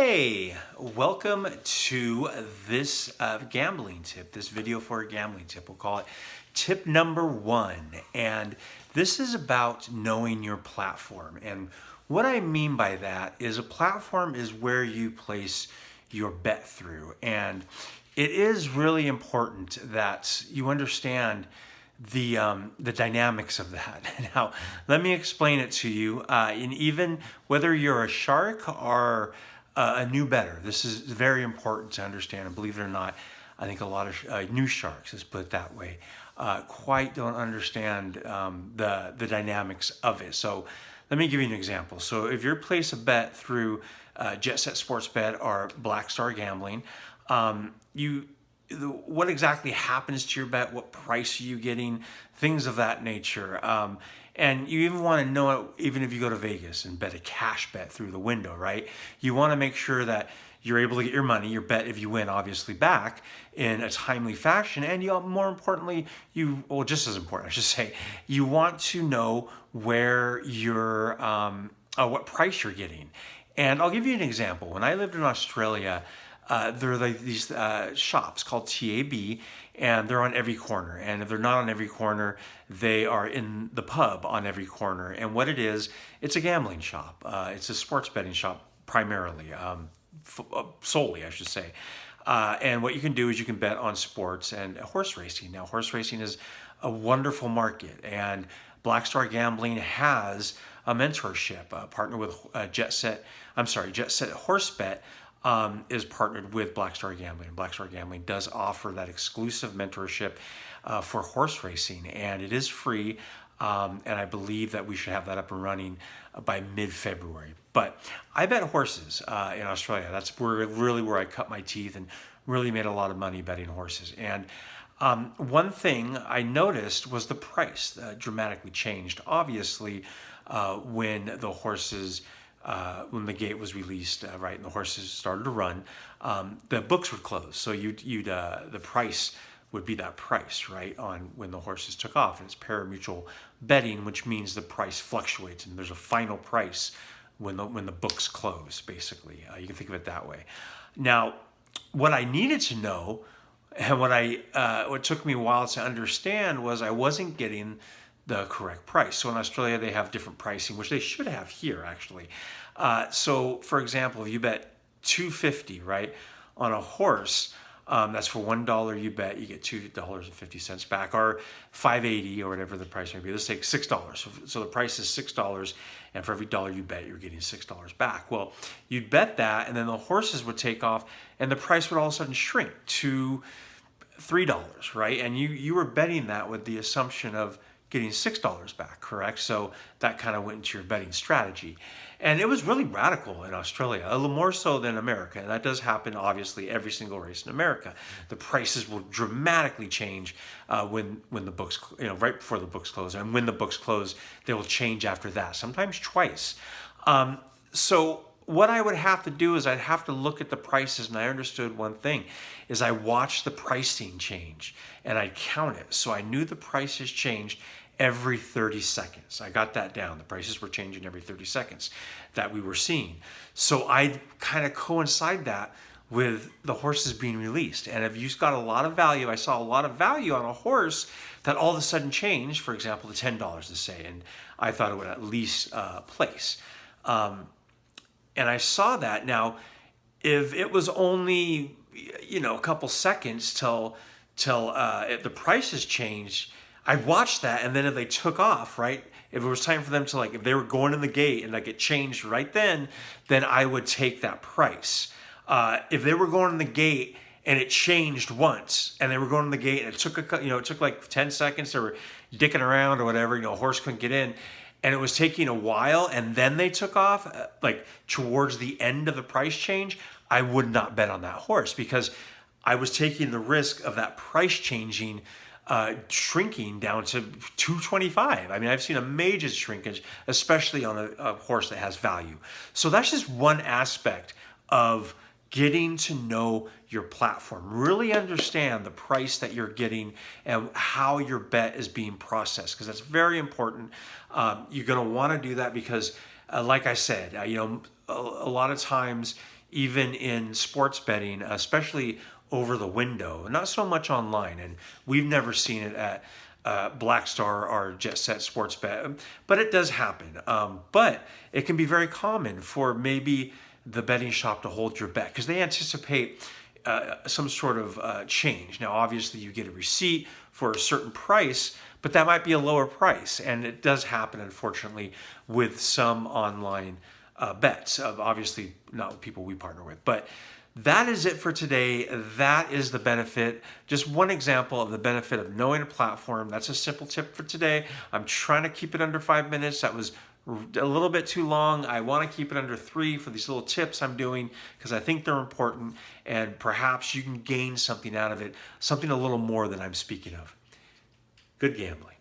Hey, welcome to this gambling tip, this video for a gambling tip. We'll call it tip number 1. And this is about knowing your platform. And what I mean by that is a platform is where you place your bet through. And it is really important that you understand the dynamics of that. Now, let me explain it to you. And even whether you're a shark or a new bettor, this is very important to understand. And believe it or not, I think a lot of new sharks, let's put it that way, quite don't understand the dynamics of it. So let me give you an example. So if you place a bet through Jet Set Sportsbet or Black Star Gambling, what exactly happens to your bet, what price are you getting, things of that nature. And you even want to know it even if you go to Vegas and bet a cash bet through the window, right? You want to make sure that you're able to get your money, your bet if you win, obviously back in a timely fashion. And more importantly, just as important, I should say, you want to know where what price you're getting. And I'll give you an example. When I lived in Australia, there are these shops called TAB, and they're on every corner. And if they're not on every corner, they are in the pub on every corner. And what it is, it's a gambling shop. It's a sports betting shop primarily, solely, I should say. And what you can do is you can bet on sports and horse racing. Now, horse racing is a wonderful market, and Black Star Gambling has a mentorship partner with Jet Set Horsebet. Is partnered with Black Star Gambling. Black Star Gambling does offer that exclusive mentorship for horse racing, and it is free. And I believe that we should have that up and running by mid-February. But I bet horses in Australia. That's where I cut my teeth and really made a lot of money betting horses. And one thing I noticed was the price dramatically changed. Obviously, when the horses when the gate was released, right, and the horses started to run, the books would close. So the price would be that price, right, on when the horses took off. And it's pari-mutuel betting, which means the price fluctuates, and there's a final price when the books close. Basically, you can think of it that way. Now, what I needed to know, and what took me a while to understand, was I wasn't getting the correct price. So in Australia, they have different pricing, which they should have here, actually. So for example, if you bet $2.50, right, on a horse, that's for $1 you bet, you get $2.50 back, or $5.80 or whatever the price may be. Let's take $6. So the price is $6, and for every dollar you bet, you're getting $6 back. Well, you'd bet that, and then the horses would take off, and the price would all of a sudden shrink to $3, right? And you were betting that with the assumption of getting $6 back, correct? So that kind of went into your betting strategy. And it was really radical in Australia, a little more so than America. And that does happen, obviously, every single race in America. The prices will dramatically change when the books, right before the books close. And when the books close, they will change after that, sometimes twice. So what I would have to do is I'd have to look at the prices, and I understood one thing, is I watched the pricing change, and I'd count it. So I knew the prices changed every 30 seconds. I got that down. The prices were changing every 30 seconds that we were seeing. So I'd kind of coincide that with the horses being released. And if you got a lot of value, I saw a lot of value on a horse that all of a sudden changed, for example, to $10 to say, and I thought it would at least place. And I saw that. Now, if it was only, a couple seconds till the prices changed, I watched that, and then if they took off, right, if it was time for them to, if they were going in the gate and it changed right then I would take that price. If they were going in the gate and it changed once, and they were going in the gate and it took like 10 seconds, they were dicking around or whatever, a horse couldn't get in, and it was taking a while, and then they took off, towards the end of the price change, I would not bet on that horse, because I was taking the risk of that price changing, shrinking down to $2.25. I mean, I've seen a major shrinkage, especially on a horse that has value. So that's just one aspect of getting to know your platform. Really understand the price that you're getting and how your bet is being processed, because that's very important. You're going to want to do that because, like I said, a lot of times, even in sports betting, especially over the window, not so much online. And we've never seen it at Blackstar or Jet Set Sports Bet, but it does happen. But it can be very common for maybe the betting shop to hold your bet because they anticipate some sort of change. Now, obviously, you get a receipt for a certain price, but that might be a lower price. And it does happen, unfortunately, with some online bets. Obviously, not with people we partner with. But that is it for today. That is the benefit. Just one example of the benefit of knowing a platform. That's a simple tip for today. I'm trying to keep it under 5 minutes. That was a little bit too long. I want to keep it under 3 for these little tips I'm doing because I think they're important and perhaps you can gain something out of it, something a little more than I'm speaking of. Good gambling.